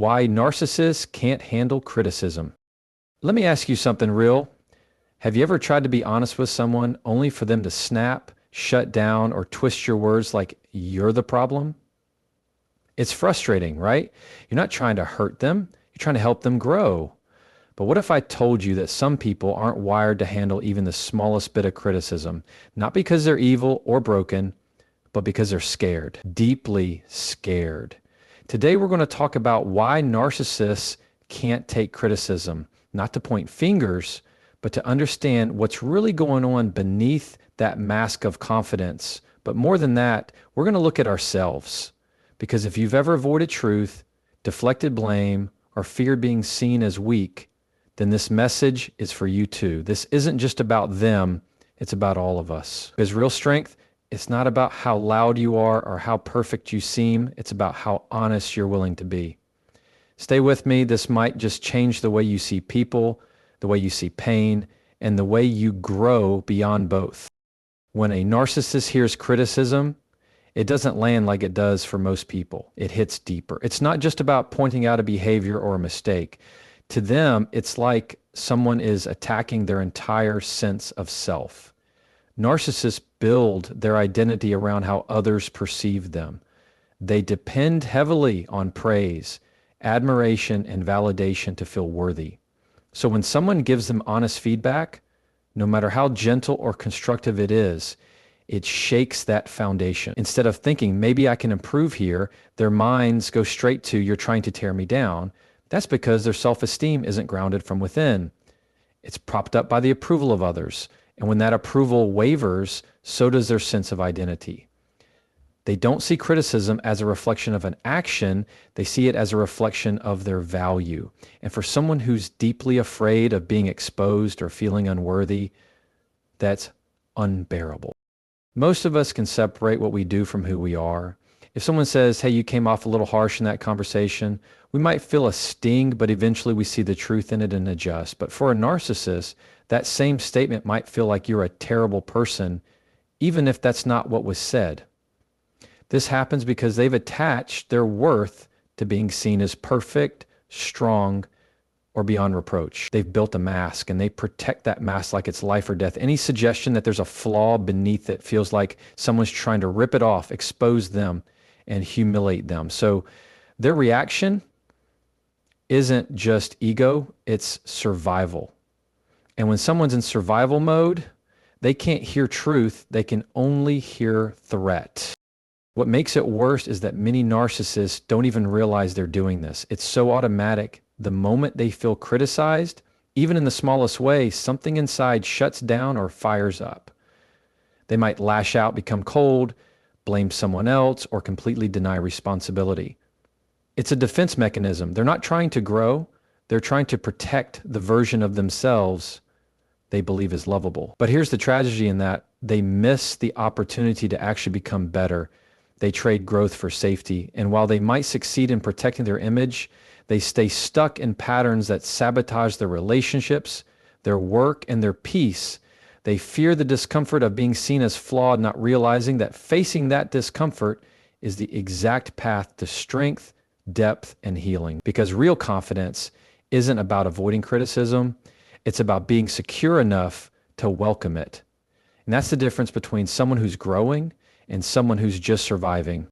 Why narcissists can't handle criticism. Let me ask you something real. Have you ever tried to be honest with someone only for them to snap, shut down, or twist your words like you're the problem? It's frustrating, right? You're not trying to hurt them. You're trying to help them grow. But what if I told you that some people aren't wired to handle even the smallest bit of criticism, not because they're evil or broken, but because they're scared, deeply scared. Today, we're going to talk about why narcissists can't take criticism, not to point fingers, but to understand what's really going on beneath that mask of confidence. But more than that, we're going to look at ourselves. Because if you've ever avoided truth, deflected blame, or feared being seen as weak, then this message is for you too. This isn't just about them, it's about all of us. Because real strength, it's not about how loud you are or how perfect you seem. It's about how honest you're willing to be. Stay with me. This might just change the way you see people, the way you see pain, and the way you grow beyond both. When a narcissist hears criticism, it doesn't land like it does for most people. It hits deeper. It's not just about pointing out a behavior or a mistake. To them, it's like someone is attacking their entire sense of self. Narcissists build their identity around how others perceive them. They depend heavily on praise, admiration, and validation to feel worthy. So when someone gives them honest feedback, no matter how gentle or constructive it is, it shakes that foundation. Instead of thinking, maybe I can improve here, their minds go straight to, you're trying to tear me down. That's because their self-esteem isn't grounded from within. It's propped up by the approval of others. And when that approval wavers, so does their sense of identity. They don't see criticism as a reflection of an action. They see it as a reflection of their value. And for someone who's deeply afraid of being exposed or feeling unworthy, that's unbearable. Most of us can separate what we do from who we are. If someone says, hey, you came off a little harsh in that conversation, we might feel a sting, but eventually we see the truth in it and adjust. But for a narcissist, that same statement might feel like you're a terrible person, even if that's not what was said. This happens because they've attached their worth to being seen as perfect, strong, or beyond reproach. They've built a mask and they protect that mask like it's life or death. Any suggestion that there's a flaw beneath it feels like someone's trying to rip it off, expose them, and humiliate them. So their reaction isn't just ego, it's survival. And when someone's in survival mode, they can't hear truth, they can only hear threat. What makes it worse is that many narcissists don't even realize they're doing this. It's so automatic. The moment they feel criticized, even in the smallest way, something inside shuts down or fires up. They might lash out, become cold, blame someone else, or completely deny responsibility. It's a defense mechanism. They're not trying to grow. They're trying to protect the version of themselves they believe is lovable. But here's the tragedy in that they miss the opportunity to actually become better. They trade growth for safety. And while they might succeed in protecting their image, they stay stuck in patterns that sabotage their relationships, their work, and their peace. They fear the discomfort of being seen as flawed, not realizing that facing that discomfort is the exact path to strength, depth, and healing. Because real confidence isn't about avoiding criticism. It's about being secure enough to welcome it. And that's the difference between someone who's growing and someone who's just surviving.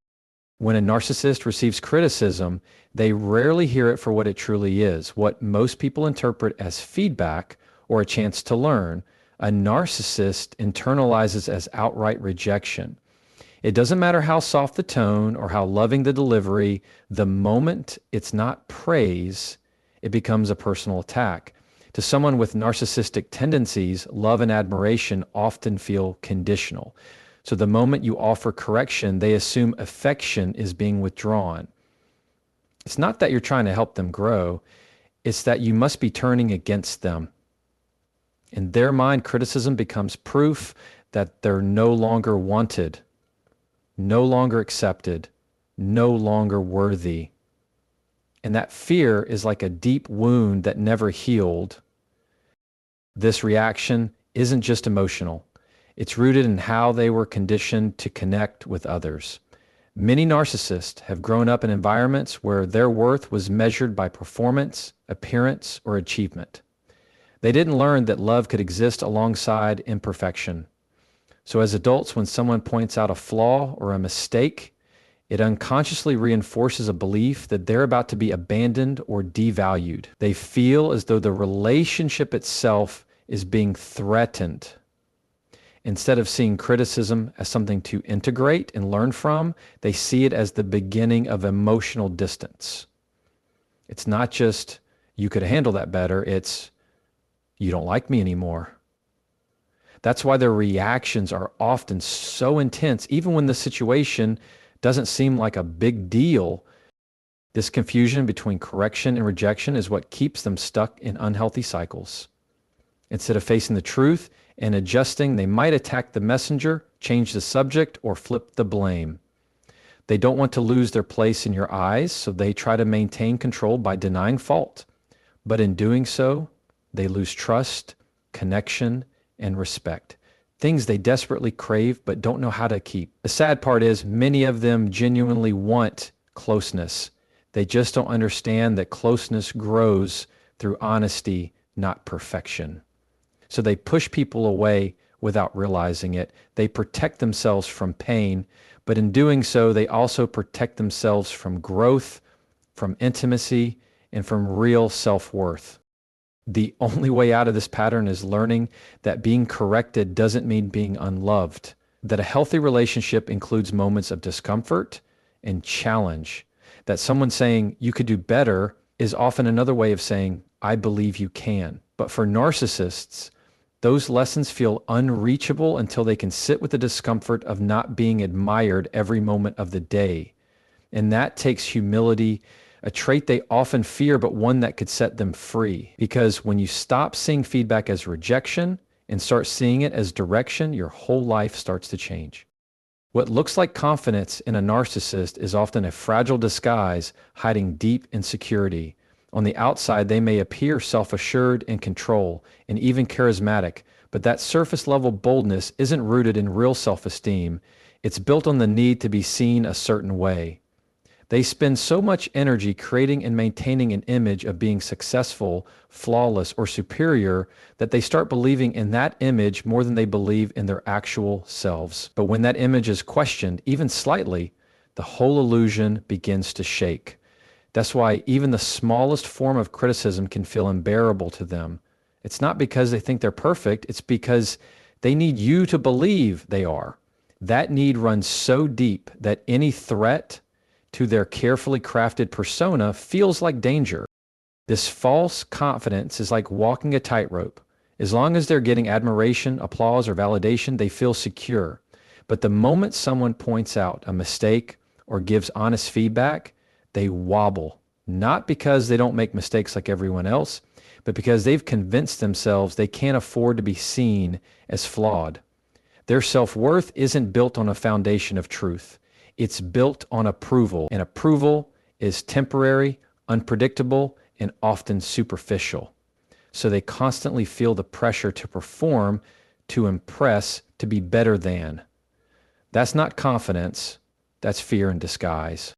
When a narcissist receives criticism, they rarely hear it for what it truly is, what most people interpret as feedback or a chance to learn. A narcissist internalizes as outright rejection. It doesn't matter how soft the tone or how loving the delivery, the moment it's not praise, it becomes a personal attack. To someone with narcissistic tendencies, love and admiration often feel conditional. So the moment you offer correction, they assume affection is being withdrawn. It's not that you're trying to help them grow, it's that you must be turning against them. In their mind, criticism becomes proof that they're no longer wanted, no longer accepted, no longer worthy. And that fear is like a deep wound that never healed. This reaction isn't just emotional. It's rooted in how they were conditioned to connect with others. Many narcissists have grown up in environments where their worth was measured by performance, appearance, or achievement. They didn't learn that love could exist alongside imperfection. So as adults, when someone points out a flaw or a mistake, it unconsciously reinforces a belief that they're about to be abandoned or devalued. They feel as though the relationship itself is being threatened. Instead of seeing criticism as something to integrate and learn from, they see it as the beginning of emotional distance. It's not just, you could handle that better, it's, you don't like me anymore. That's why their reactions are often so intense, even when the situation doesn't seem like a big deal. This confusion between correction and rejection is what keeps them stuck in unhealthy cycles. Instead of facing the truth and adjusting, they might attack the messenger, change the subject, or flip the blame. They don't want to lose their place in your eyes, so they try to maintain control by denying fault. But in doing so, they lose trust, connection, and respect. Things they desperately crave but don't know how to keep. The sad part is many of them genuinely want closeness. They just don't understand that closeness grows through honesty, not perfection. So they push people away without realizing it. They protect themselves from pain, but in doing so, they also protect themselves from growth, from intimacy, and from real self-worth. The only way out of this pattern is learning that being corrected doesn't mean being unloved, that a healthy relationship includes moments of discomfort and challenge, that someone saying you could do better is often another way of saying, I believe you can. But for narcissists, those lessons feel unreachable until they can sit with the discomfort of not being admired every moment of the day. And that takes humility, a trait they often fear, but one that could set them free. Because when you stop seeing feedback as rejection and start seeing it as direction, your whole life starts to change. What looks like confidence in a narcissist is often a fragile disguise hiding deep insecurity. On the outside, they may appear self-assured, in control, and even charismatic, but that surface-level boldness isn't rooted in real self-esteem. It's built on the need to be seen a certain way. They spend so much energy creating and maintaining an image of being successful, flawless, or superior that they start believing in that image more than they believe in their actual selves. But when that image is questioned, even slightly, the whole illusion begins to shake. That's why even the smallest form of criticism can feel unbearable to them. It's not because they think they're perfect, it's because they need you to believe they are. That need runs so deep that any threat to their carefully crafted persona feels like danger. This false confidence is like walking a tightrope. As long as they're getting admiration, applause, or validation, they feel secure. But the moment someone points out a mistake or gives honest feedback, they wobble, not because they don't make mistakes like everyone else, but because they've convinced themselves they can't afford to be seen as flawed. Their self-worth isn't built on a foundation of truth. It's built on approval, and approval is temporary, unpredictable, and often superficial. So they constantly feel the pressure to perform, to impress, to be better than. That's not confidence, that's fear in disguise.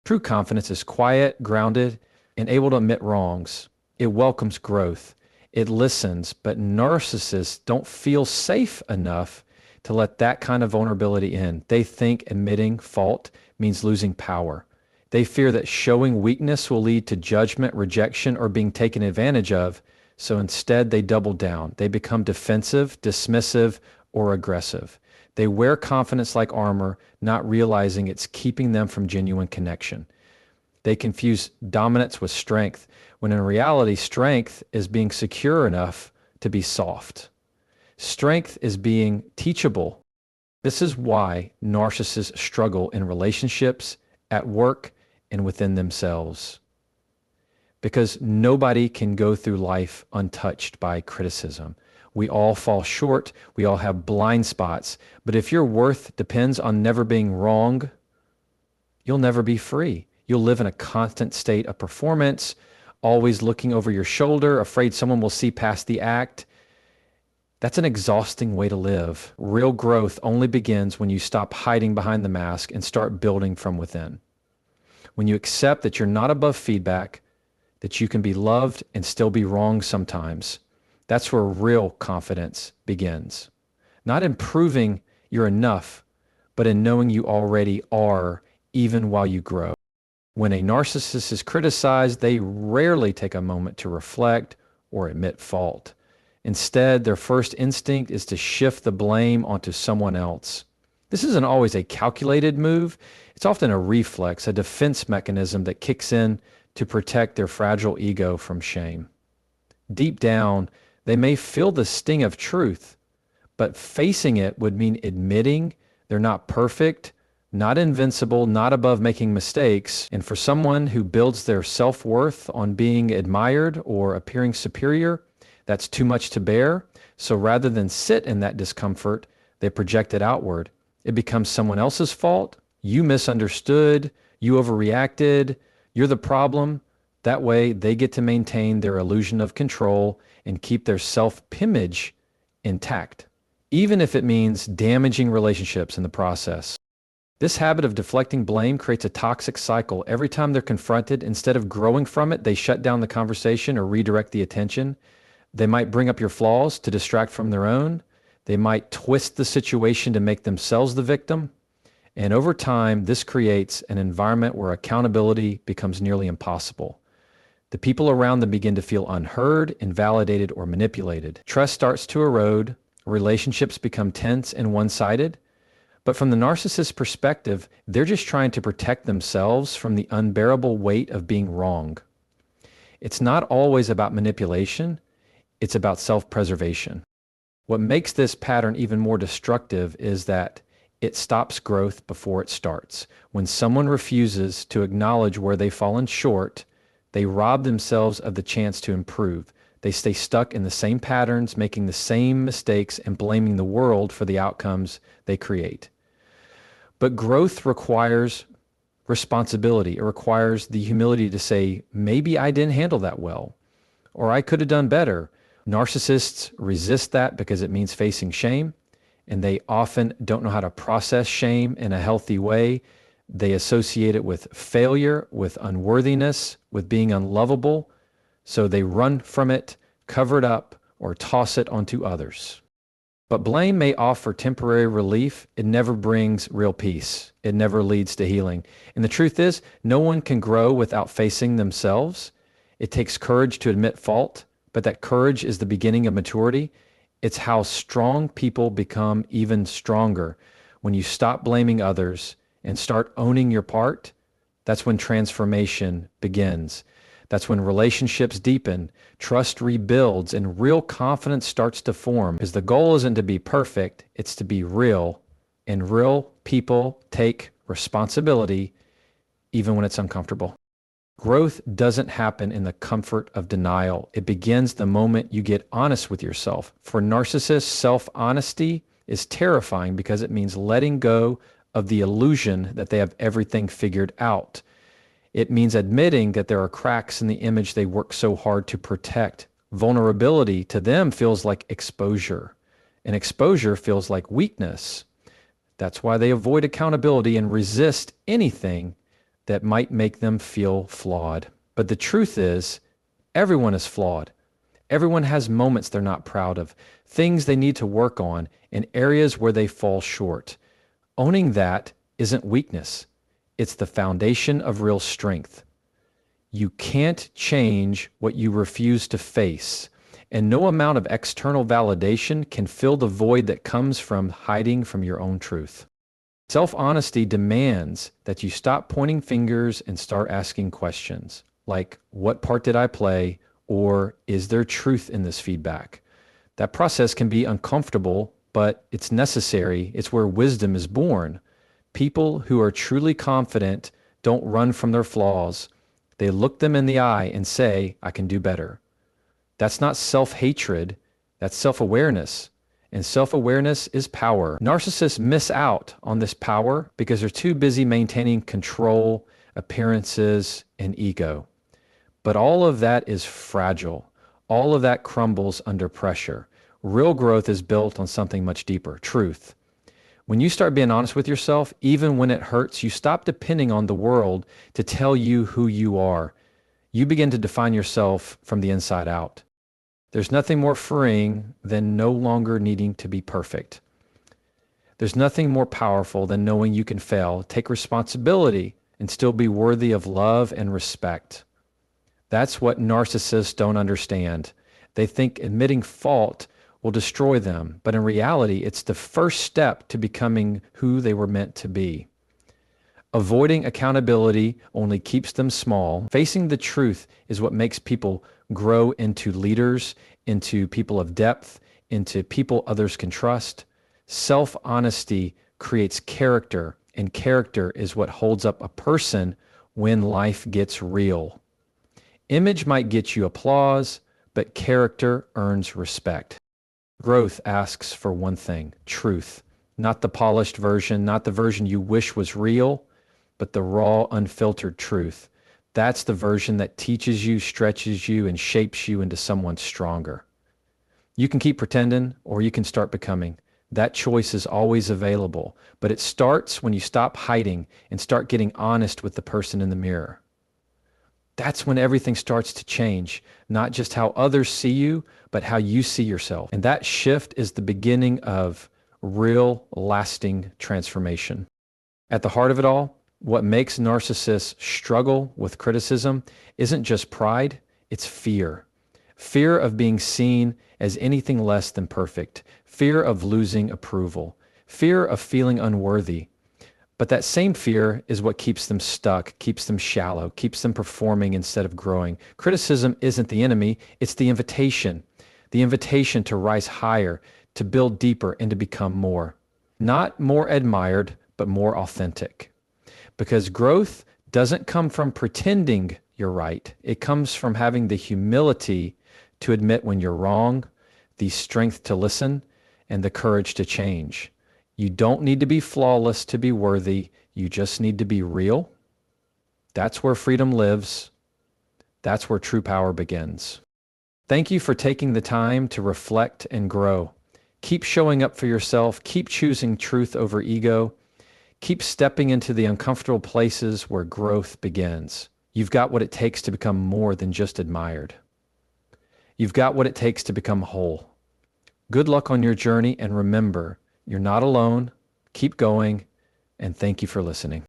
True confidence is quiet, grounded, and able to admit wrongs. It welcomes growth. It listens, but narcissists don't feel safe enough to let that kind of vulnerability in. They think admitting fault means losing power. They fear that showing weakness will lead to judgment, rejection, or being taken advantage of, so instead they double down. They become defensive, dismissive, or aggressive. They wear confidence like armor, not realizing it's keeping them from genuine connection. They confuse dominance with strength, when in reality, strength is being secure enough to be soft. Strength is being teachable. This is why narcissists struggle in relationships, at work, and within themselves. Because nobody can go through life untouched by criticism. We all fall short. We all have blind spots. But if your worth depends on never being wrong, you'll never be free. You'll live in a constant state of performance, always looking over your shoulder, afraid someone will see past the act. That's an exhausting way to live. Real growth only begins when you stop hiding behind the mask and start building from within. When you accept that you're not above feedback, that you can be loved and still be wrong sometimes, that's where real confidence begins. Not in proving you're enough, but in knowing you already are, even while you grow. When a narcissist is criticized, they rarely take a moment to reflect or admit fault. Instead, their first instinct is to shift the blame onto someone else. This isn't always a calculated move. It's often a reflex, a defense mechanism that kicks in to protect their fragile ego from shame. Deep down, they may feel the sting of truth, but facing it would mean admitting they're not perfect, not invincible, not above making mistakes. And for someone who builds their self-worth on being admired or appearing superior, that's too much to bear. So rather than sit in that discomfort, they project it outward. It becomes someone else's fault. You misunderstood. You overreacted. You're the problem. That way, they get to maintain their illusion of control and keep their self-image intact, even if it means damaging relationships in the process. This habit of deflecting blame creates a toxic cycle. Every time they're confronted, instead of growing from it, they shut down the conversation or redirect the attention. They might bring up your flaws to distract from their own. They might twist the situation to make themselves the victim. And over time, this creates an environment where accountability becomes nearly impossible. The people around them begin to feel unheard, invalidated, or manipulated. Trust starts to erode. Relationships become tense and one-sided. But from the narcissist's perspective, they're just trying to protect themselves from the unbearable weight of being wrong. It's not always about manipulation. It's about self-preservation. What makes this pattern even more destructive is that it stops growth before it starts. When someone refuses to acknowledge where they've fallen short, they rob themselves of the chance to improve. They stay stuck in the same patterns, making the same mistakes and blaming the world for the outcomes they create. But growth requires responsibility. It requires the humility to say, maybe I didn't handle that well, or I could have done better. Narcissists resist that because it means facing shame, and they often don't know how to process shame in a healthy way. They associate it with failure, with unworthiness, with being unlovable, so they run from it, cover it up, or toss it onto others. But blame may offer temporary relief. It never brings real peace. It never leads to healing. And the truth is, no one can grow without facing themselves. It takes courage to admit fault, but that courage is the beginning of maturity. It's how strong people become even stronger. When you stop blaming others and start owning your part, that's when transformation begins. That's when relationships deepen, trust rebuilds, and real confidence starts to form. Because the goal isn't to be perfect, it's to be real. And real people take responsibility even when it's uncomfortable. Growth doesn't happen in the comfort of denial. It begins the moment you get honest with yourself. For narcissists, self-honesty is terrifying because it means letting go of the illusion that they have everything figured out. It means admitting that there are cracks in the image they work so hard to protect. Vulnerability to them feels like exposure, and exposure feels like weakness. That's why they avoid accountability and resist anything that might make them feel flawed. But the truth is, everyone is flawed. Everyone has moments they're not proud of, things they need to work on, and areas where they fall short. Owning that isn't weakness. It's the foundation of real strength. You can't change what you refuse to face, and no amount of external validation can fill the void that comes from hiding from your own truth. Self-honesty demands that you stop pointing fingers and start asking questions like, what part did I play? Or is there truth in this feedback? That process can be uncomfortable, but it's necessary. It's where wisdom is born. People who are truly confident don't run from their flaws. They look them in the eye and say, I can do better. That's not self-hatred. That's self-awareness. And self-awareness is power. Narcissists miss out on this power because they're too busy maintaining control, appearances, and ego. But all of that is fragile. All of that crumbles under pressure. Real growth is built on something much deeper, truth. When you start being honest with yourself, even when it hurts, you stop depending on the world to tell you who you are. You begin to define yourself from the inside out. There's nothing more freeing than no longer needing to be perfect. There's nothing more powerful than knowing you can fail, take responsibility, and still be worthy of love and respect. That's what narcissists don't understand. They think admitting fault will destroy them, but in reality, it's the first step to becoming who they were meant to be. Avoiding accountability only keeps them small. Facing the truth is what makes people grow into leaders, into people of depth, into people others can trust. Self-honesty creates character, and character is what holds up a person when life gets real. Image might get you applause, but character earns respect. Growth asks for one thing, truth. Not the polished version, not the version you wish was real, but the raw, unfiltered truth. That's the version that teaches you, stretches you, and shapes you into someone stronger. You can keep pretending, or you can start becoming. That choice is always available, but it starts when you stop hiding and start getting honest with the person in the mirror. That's when everything starts to change, not just how others see you, but how you see yourself. And that shift is the beginning of real, lasting transformation. At the heart of it all, what makes narcissists struggle with criticism isn't just pride, it's fear. Fear of being seen as anything less than perfect. Fear of losing approval. Fear of feeling unworthy. But that same fear is what keeps them stuck, keeps them shallow, keeps them performing instead of growing. Criticism isn't the enemy, it's the invitation. The invitation to rise higher, to build deeper, and to become more. Not more admired, but more authentic. Because growth doesn't come from pretending you're right. It comes from having the humility to admit when you're wrong, the strength to listen, and the courage to change. You don't need to be flawless to be worthy. You just need to be real. That's where freedom lives. That's where true power begins. Thank you for taking the time to reflect and grow. Keep showing up for yourself. Keep choosing truth over ego. Keep stepping into the uncomfortable places where growth begins. You've got what it takes to become more than just admired. You've got what it takes to become whole. Good luck on your journey, and remember, you're not alone. Keep going, and thank you for listening.